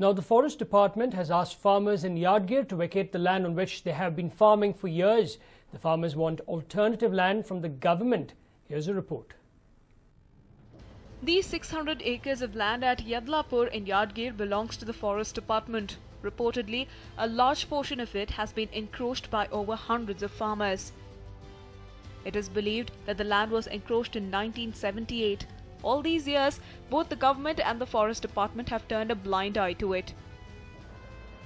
Now, the Forest Department has asked farmers in Yadgir to vacate the land on which they have been farming for years. The farmers want alternative land from the government. Here's a report. These 600 acres of land at Yadlapur in Yadgir belongs to the Forest Department. Reportedly, a large portion of it has been encroached by over hundreds of farmers. It is believed that the land was encroached in 1978. All these years, both the government and the Forest Department have turned a blind eye to it.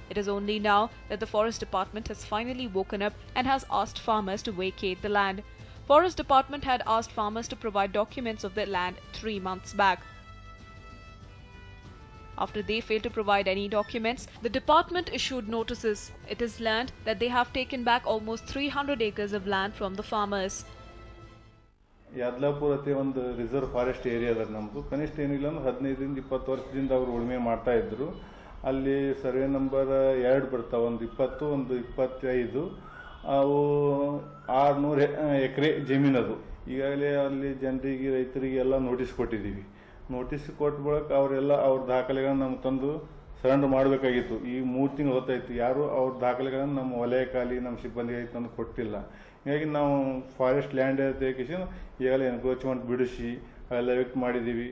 It is only now that the Forest Department has finally woken up and has asked farmers to vacate the land. Forest Department had asked farmers to provide documents of their land 3 months back. After they failed to provide any documents, the department issued notices. It is learned that they have taken back almost 300 acres of land from the farmers. ಯಾದ್ಲಾಪುರ ಅತಿ ಒಂದು reserve forest area ಅದ ನಮ್ಮದು. ಕನಿಷ್ಠ ಏನಿಲ್ಲ ಅಂದ್ರೆ 15-20 ವರ್ಷದಿಂದ ಅವರು ಉಳುಮೆ ಮಾಡ್ತಾ ಇದ್ರು. ಅಲ್ಲಿ ಸರ್ವೆ ನಂಬರ್ 2 ಬರ್ತಾವೆ, ಒಂದು 20 ಒಂದು 25. ಅವು 600 ಎಕರೆ ಜಮೀನದು. ಈಗಾಗಲೇ ಅಲ್ಲಿ ಜನರಿಗೆ ರೈತರಿಗೆ ಎಲ್ಲ ನೋಟಿಸ್ ಕೊಟ್ಟಿದ್ದೀವಿ. ನೋಟಿಸ್ ಕೊಟ್ಟ ಬಳಿಕ ಅವರೆಲ್ಲ ಅವ್ರ ದಾಖಲೆಗಳನ್ನು ನಮ್ಗೆ ತಂದು ಸರೆಂಡರ್ ಮಾಡಬೇಕಾಗಿತ್ತು. ಈ 3 ತಿಂಗಳು ಹೊತ್ತಾಯಿತು. ಯಾರು ಅವ್ರ ದಾಖಲೆಗಳನ್ನು ನಮ್ಮ ವಲಯಕ್ಕಾಗಲಿ ನಮ್ಮ ಸಿಬ್ಬಂದಿಗೆ ತಂದು ಕೊಟ್ಟಿಲ್ಲ. ಹೀಗಾಗಿ ನಾವು ಫಾರೆಸ್ಟ್ ಲ್ಯಾಂಡ್ ತೆಗೆಸಿ ಈಗಾಗಲೇ ಎನ್ಕ್ರೋಚ್ಮೆಂಟ್ ಬಿಡಿಸಿ ಅವೆಲ್ಲ ಎವಿಕ್ಟ್ ಮಾಡಿದ್ದೀವಿ.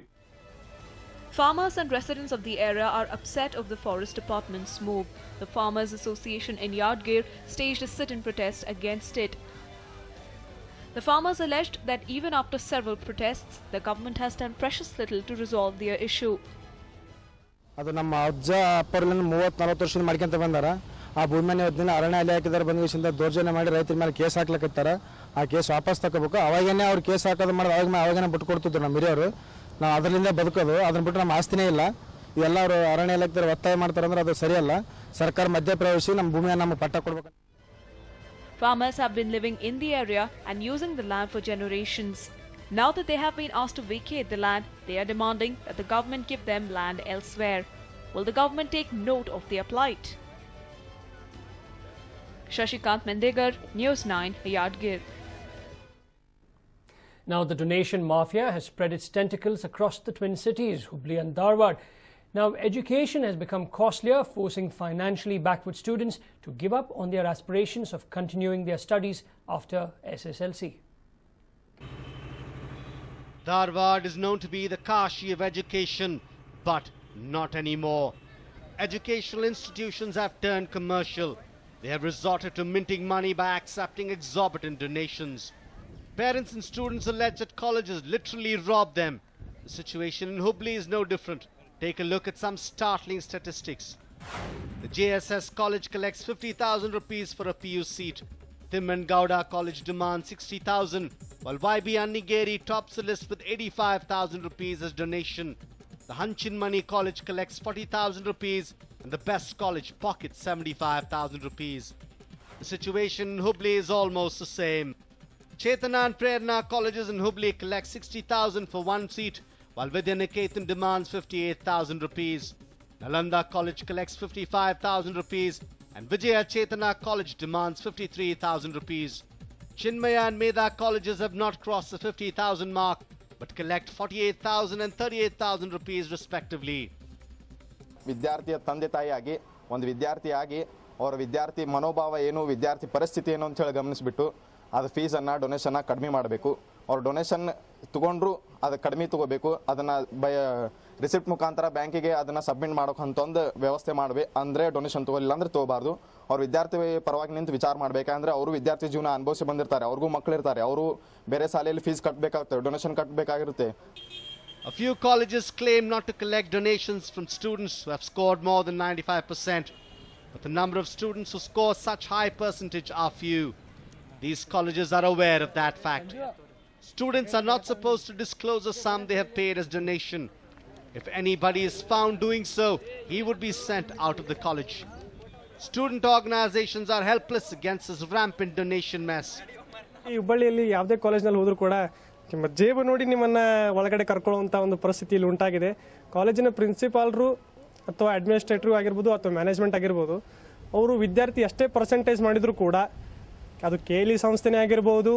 Farmers and residents of the area are upset of the Forest Department's move. The Farmers Association in Yadgir staged a sit-in protest against it. The farmers alleged that even after several protests, the government has done precious little to resolve their issue. ಅದು ನಮ್ಮ ಅಜ್ಜ ಅಪ್ಪರ್ಲಿಂದ 30-40 ವರ್ಷದಿಂದ ಮಾಡ್ಕೊಂತ ಬಂದಾರ. ಆ ಭೂಮಿಯನ್ನು ಇವತ್ತಿನ ಅರಣ್ಯ ಇಲಾಖೆದಾರ ಬಂದಿಸಿಂದ ದೌರ್ಜನ್ಯ ಮಾಡಿ ರೈತರ ಮೇಲೆ ಕೇಸ್ ಹಾಕ್ಲಕತ್ತಾರ. ಆ ಕೇಸ್ ವಾಪಸ್ ತಗೋಬೇಕು. ಅವಾಗೇನೆ ಅವ್ರು ಕೇಸ್ ಹಾಕೋದು ಮಾಡಿ ಅವಾಗೇನೆ ಬಿಟ್ಟು ಕೊಡ್ತಿದ್ರು ನಮ್ಮ ಹಿರಿಯರು. ನಾವು ಅದರಿಂದ ಬದುಕೋದು, ಅದನ್ನ ಬಿಟ್ಟು ನಮ್ಮ ಆಸ್ತಿನೇ ಇಲ್ಲ. ಇವೆಲ್ಲ ಅವರು ಅರಣ್ಯ ಇಲಾಖೆದಾರ ಒತ್ತಾಯ ಮಾಡ್ತಾರೆ ಅಂದ್ರೆ ಅದು ಸರಿಯಲ್ಲ. ಸರ್ಕಾರ ಮಧ್ಯಪ್ರವೇಶಿ ನಮ್ಮ ಭೂಮಿಯನ್ನು ನಮ್ಮ ಪಟ್ಟ ಕೊಡಬೇಕು. Farmers have been living in the area and using the land for generations. Now that they have been asked to vacate the land, they are demanding that the government give them land elsewhere. Will the government take note of their plight? Shashikant Mendegar, News 9, Yadgir. Now, the donation mafia has spread its tentacles across the twin cities, Hubli and Dharwad. Now, education has become costlier, forcing financially backward students to give up on their aspirations of continuing their studies after SSLC. Dharwad is known to be the Kashi of education, but not anymore. Educational institutions have turned commercial. They have resorted to minting money by accepting exorbitant donations. Parents and students allege that colleges literally rob them. The situation in Hubli is no different. Take a look at some startling statistics. The JSS College collects 50,000 rupees for a PU seat. Thimman Gowda College demands 60,000, while YB Annigeri tops the list with 85,000 rupees as donation. The Hanchinmani College collects 40,000 rupees and the best college pockets 75,000 rupees. The situation in Hubli is almost the same. Chetana and Prerna colleges in Hubli collect 60,000 for one seat, while Vidyaniketan demands 58,000 rupees. Nalanda College collects 55,000 rupees and Vijaya Chetana College demands 53,000 rupees. Chinmaya and Medha colleges have not crossed the 50,000 mark, but collect 48,000 and 38,000 rupees respectively. ವಿದ್ಯಾರ್ಥಿಯ ತಂದೆ ತಾಯಿಯಾಗಿ ಒಂದು ವಿದ್ಯಾರ್ಥಿಯಾಗಿ ಅವರ ವಿದ್ಯಾರ್ಥಿ ಮನೋಭಾವ ಏನು, ವಿದ್ಯಾರ್ಥಿ ಪರಿಸ್ಥಿತಿ ಏನು ಅಂತ ಹೇಳಿ ಗಮನಿಸಿಬಿಟ್ಟು ಅದು ಫೀಸನ್ನು ಡೊನೇಷನ್ನ ಕಡಿಮೆ ಮಾಡಬೇಕು. ಅವ್ರು ಡೊನೇಷನ್ ತೊಗೊಂಡ್ರು ಅದು ಕಡಿಮೆ ತೊಗೋಬೇಕು. ಅದನ್ನು ರಿಸಿಪ್ಟ್ ಮುಖಾಂತರ ಬ್ಯಾಂಕಿಗೆ ಅದನ್ನು ಸಬ್ಮಿಟ್ ಮಾಡೋಕ್ಕಂತ ಒಂದು ವ್ಯವಸ್ಥೆ ಮಾಡಬೇಕು. ಅಂದರೆ ಡೊನೇಷನ್ ತೊಗೊಲಿಲ್ಲ ಅಂದರೆ ತೊಗೋಬಾರ್ದು. ಅವ್ರು ವಿದ್ಯಾರ್ಥಿ ಪರವಾಗಿ ನಿಂತು ವಿಚಾರ ಮಾಡಬೇಕಂದ್ರೆ ಅವರು ವಿದ್ಯಾರ್ಥಿ ಜೀವನ ಅನುಭವಿಸಿ ಬಂದಿರ್ತಾರೆ, ಅವ್ರಿಗೂ ಮಕ್ಕಳಿರ್ತಾರೆ, ಅವರು ಬೇರೆ ಶಾಲೆಯಲ್ಲಿ ಫೀಸ್ ಕಟ್ಟಬೇಕಾಗ್ತದೆ, ಡೊನೇಷನ್ ಕಟ್ಟಬೇಕಾಗಿರುತ್ತೆ. A few colleges claim not to collect donations from students who have scored more than 95%, but the number of students who score such high percentage are few. These colleges are aware of that fact. Students are not supposed to disclose the sum they have paid as donation. If anybody is found doing so, he would be sent out of the college. Student organizations are helpless against this rampant donation mess. ಈ ಹುಬ್ಬಳ್ಳಿಯಲ್ಲಿ ಯಾವುದೇ ಕಾಲೇಜ್ನಲ್ಲಿ ಹೋದರೂ ಕೂಡ ನಿಮ್ಮ ಜೇಬು ನೋಡಿ ನಿಮ್ಮನ್ನು ಒಳಗಡೆ ಕರ್ಕೊಳ್ಳುವಂಥ ಒಂದು ಪರಿಸ್ಥಿತಿ ಇಲ್ಲಿ ಉಂಟಾಗಿದೆ. ಕಾಲೇಜಿನ ಪ್ರಿನ್ಸಿಪಾಲ್ರು ಅಥವಾ ಅಡ್ಮಿನಿಸ್ಟ್ರೇಟ್ರು ಆಗಿರ್ಬೋದು ಅಥವಾ ಮ್ಯಾನೇಜ್ಮೆಂಟ್ ಆಗಿರ್ಬೋದು, ಅವರು ವಿದ್ಯಾರ್ಥಿ ಎಷ್ಟೇ ಪರ್ಸೆಂಟೇಜ್ ಮಾಡಿದರೂ ಕೂಡ ಅದು KLE ಸಂಸ್ಥೆನೇ ಆಗಿರ್ಬೋದು,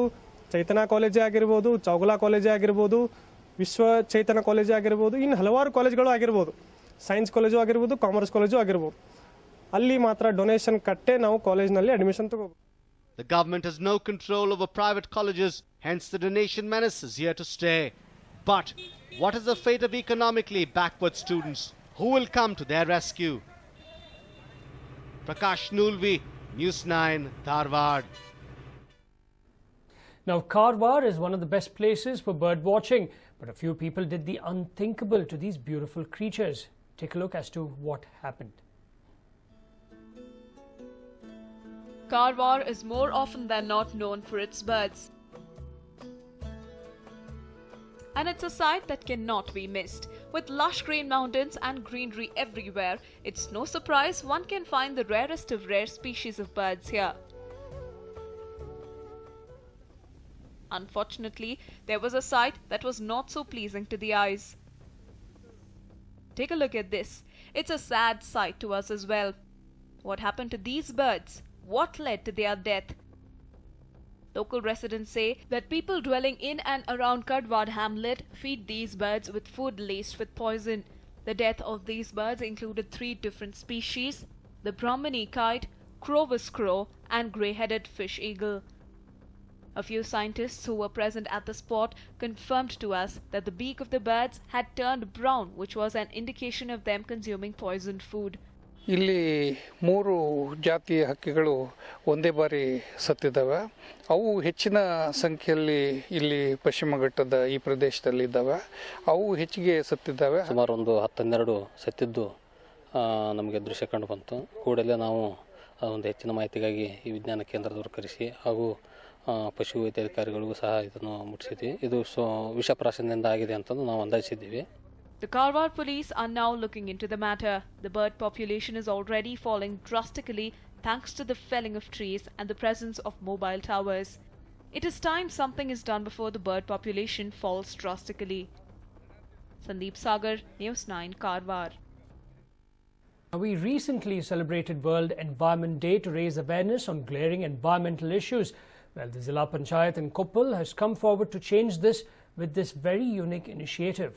ಚೈತನ್ಯ ಕಾಲೇಜೇ ಆಗಿರ್ಬೋದು, ಚೌಗಲಾ ಕಾಲೇಜೇ ಆಗಿರ್ಬೋದು, ವಿಶ್ವ ಚೈತನ್ಯ ಕಾಲೇಜೇ ಆಗಿರ್ಬೋದು, ಇನ್ನು ಹಲವಾರು ಕಾಲೇಜ್ಗಳು ಆಗಿರ್ಬೋದು, ಸೈನ್ಸ್ ಕಾಲೇಜು ಆಗಿರ್ಬೋದು, ಕಾಮರ್ಸ್ ಕಾಲೇಜು ಆಗಿರ್ಬೋದು, ಅಲ್ಲಿ ಮಾತ್ರ ಡೊನೇಷನ್ ಕಟ್ಟೆ ನಾವು ಕಾಲೇಜ್ನಲ್ಲಿ ಅಡ್ಮಿಷನ್ ತಗೋಬೇಕು. The government has no control over private colleges, hence the donation menace is here to stay. But what is the fate of economically backward students? Who will come to their rescue? Prakash Nulvi, News 9, Dharwad. Now, Karwar is one of the best places for bird watching, but a few people did the unthinkable to these beautiful creatures. Take a look as to what happened. Karwar is more often than not known for its birds. And it's a sight that cannot be missed. With lush green mountains and greenery everywhere, it's no surprise one can find the rarest of rare species of birds here. Unfortunately, there was a sight that was not so pleasing to the eyes. Take a look at this. It's a sad sight to us as well. What happened to these birds? What led to their death? Local residents say that people dwelling in and around Kadwad hamlet feed these birds with food laced with poison. The death of these birds included 3 different species: the Brahmini kite, Crow's crow, and grey-headed fish eagle. A few scientists who were present at the spot confirmed to us that the beak of the birds had turned brown, which was an indication of them consuming poisoned food. ಇಲ್ಲಿ 3 ಜಾತಿಯ ಹಕ್ಕಿಗಳು ಒಂದೇ ಬಾರಿ ಸತ್ತಿದ್ದಾವೆ. ಅವು ಹೆಚ್ಚಿನ ಸಂಖ್ಯೆಯಲ್ಲಿ ಇಲ್ಲಿ ಪಶ್ಚಿಮ ಘಟ್ಟದ ಈ ಪ್ರದೇಶದಲ್ಲಿ ಇದ್ದಾವೆ. ಅವು ಹೆಚ್ಚಿಗೆ ಸತ್ತಿದ್ದಾವೆ. ಸುಮಾರು ಒಂದು 10-12 ಸತ್ತಿದ್ದು ನಮಗೆ ದೃಶ್ಯ ಕಂಡು ಬಂತು. ಕೂಡಲೇ ನಾವು ಒಂದು ಹೆಚ್ಚಿನ ಮಾಹಿತಿಗಾಗಿ ಈ ವಿಜ್ಞಾನ ಕೇಂದ್ರದವರು ಕರೆಸಿ ಹಾಗೂ ಪಶು ವೈದ್ಯಾಧಿಕಾರಿಗಳಿಗೂ ಸಹ ಇದನ್ನು ಮುಟ್ಟಿಸಿದ್ವಿ. ಇದು ವಿಷಪ್ರಾಶನದಿಂದ ಆಗಿದೆ ಅಂತ ನಾವು ಅಂದಾಜಿಸಿದ್ದೀವಿ. The Karwar police are now looking into the matter. The bird population is already falling drastically thanks to the felling of trees and the presence of mobile towers. It is time something is done before the bird population falls drastically. Sandeep Sagar, News 9, Karwar. We recently celebrated World Environment Day to raise awareness on glaring environmental issues. Well, the Zilla Panchayat in Koppal has come forward to change this with this very unique initiative.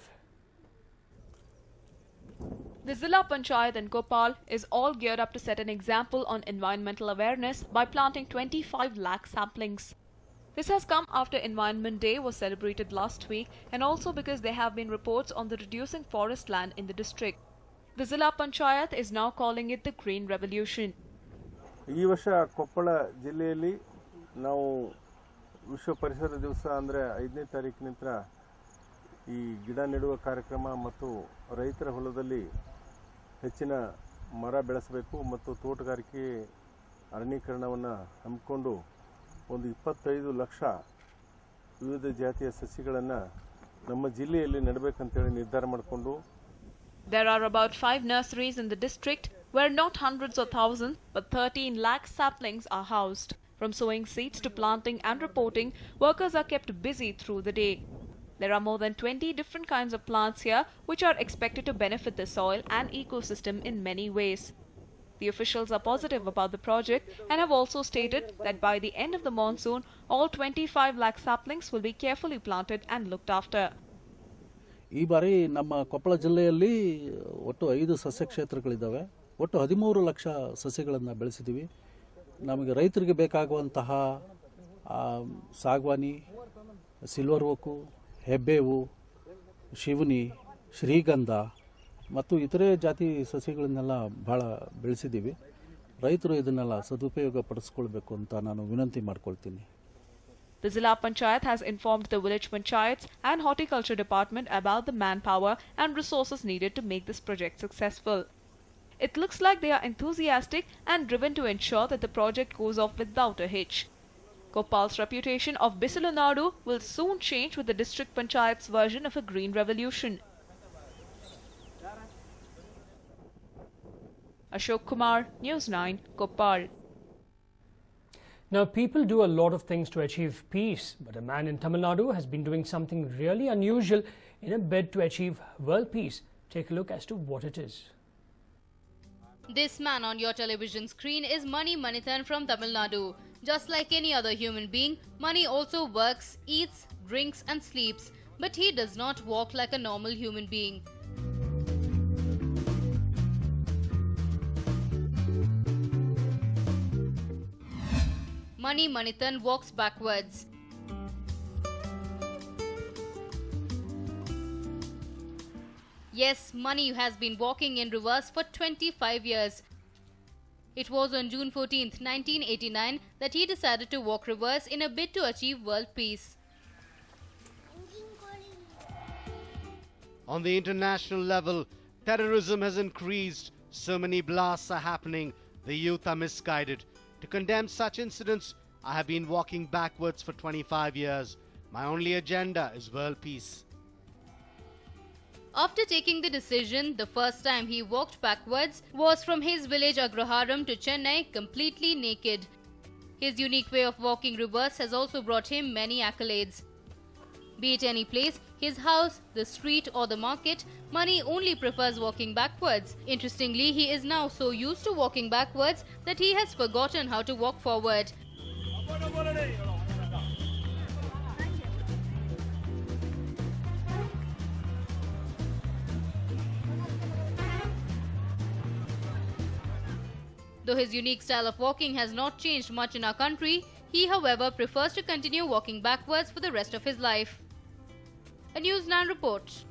The Zilla Panchayat in Koppal is all geared up to set an example on environmental awareness by planting 25 lakh saplings. This has come after Environment Day was celebrated last week and also because there have been reports on the reducing forest land in the district. The Zilla Panchayat is now calling it the Green Revolution. ಈ ವರ್ಷ ಕೊಪ್ಪಳ ಜಿಲ್ಲೆಯಲ್ಲಿ ನಾವು ವಿಶ್ವ ಪರಿಸರ ದಿವಸ ಅಂದರೆ 5ನೇ ತಾರೀಕಿನಿಂದ ಈ ಗಿಡ ನೆಡುವ ಕಾರ್ಯಕ್ರಮ ಮತ್ತು ರೈತರ ಹೊಲದಲ್ಲಿ ಹೆಚ್ಚಿನ ಮರ ಬೆಳೆಸಬೇಕು ಮತ್ತು ತೋಟಗಾರಿಕೆ ಅರಣ್ಯೀಕರಣವನ್ನು ಹಮ್ಮಿಕೊಂಡು ಒಂದು 25 ಲಕ್ಷ ವಿವಿಧ ಜಾತಿಯ ಸಸಿಗಳನ್ನು ನಮ್ಮ ಜಿಲ್ಲೆಯಲ್ಲಿ ನೆಡಬೇಕಂತೇಳಿ ನಿರ್ಧಾರ ಮಾಡಿಕೊಂಡು There are about 5 nurseries in the district where not hundreds or thousands but 13 lakh saplings are housed. From sowing seeds to planting and reporting, workers are kept busy through the day. There are more than 20 different kinds of plants here which are expected to benefit the soil and ecosystem in many ways. The officials are positive about the project and have also stated that by the end of the monsoon, all 25 lakh saplings will be carefully planted and looked after. ಈ ಬಾರಿ ನಮ್ಮ ಕೊಪ್ಪಳ ಜಿಲ್ಲೆಯಲ್ಲಿ ಒಟ್ಟು 5 ಸಸ್ಯ ಕ್ಷೇತ್ರಗಳಿದ್ದಾವೆ. ಒಟ್ಟು 13 ಲಕ್ಷ ಸಸ್ಯಗಳನ್ನು ಬೆಳೆಸಿದ್ದೀವಿ. ನಮಗೆ ರೈತರಿಗೆ ಬೇಕಾಗುವಂತಹ ಸಾಗವಾನಿ, ಸಿಲ್ವರ್ ಓಕು, ಹೆಬ್ಬೇವು, ಶಿವನಿ, ಶ್ರೀಗಂಧ ಮತ್ತು ಇತರೆ ಜಾತಿ ಸಸ್ಯಗಳನ್ನೆಲ್ಲ ಭಾಳ ಬೆಳೆಸಿದ್ದೀವಿ. ರೈತರು ಇದನ್ನೆಲ್ಲ ಸದುಪಯೋಗ ಪಡಿಸ್ಕೊಳ್ಬೇಕು ಅಂತ ನಾನು ವಿನಂತಿ ಮಾಡ್ಕೊಳ್ತೀನಿ. The Zilla Panchayat has informed the village panchayats and horticulture department about the manpower and resources needed to make this project successful. It looks like they are enthusiastic and driven to ensure that the project goes off without a hitch. Koppal's reputation of Bisalu Nadu will soon change with the district panchayat's version of a green revolution. Ashok Kumar, News 9, Koppal. Now, people do a lot of things to achieve peace, but a man in Tamil Nadu has been doing something really unusual in a bid to achieve world peace. Take a look as to what it is. This man on your television screen is Mani Manithan from Tamil Nadu. Just like any other human being, Mani also works, eats, drinks and sleeps, but he does not walk like a normal human being. Mani Manithan walks backwards. Yes, Mani has been walking in reverse for 25 years. It was on June 14, 1989 that he decided to walk reverse in a bid to achieve world peace. On the international level, terrorism has increased. So many blasts are happening. The youth are misguided. To condemn such incidents, I have been walking backwards for 25 years. My only agenda is world peace. After taking the decision, the first time he walked backwards was from his village Agraharam to Chennai completely naked. His unique way of walking reverse has also brought him many accolades. Be it any place, his house, the street or the market, Mani only prefers walking backwards. Interestingly, he is now so used to walking backwards that he has forgotten how to walk forward. Though his unique style of walking has not changed much in our country, he, however, prefers to continue walking backwards for the rest of his life. A News 9 report.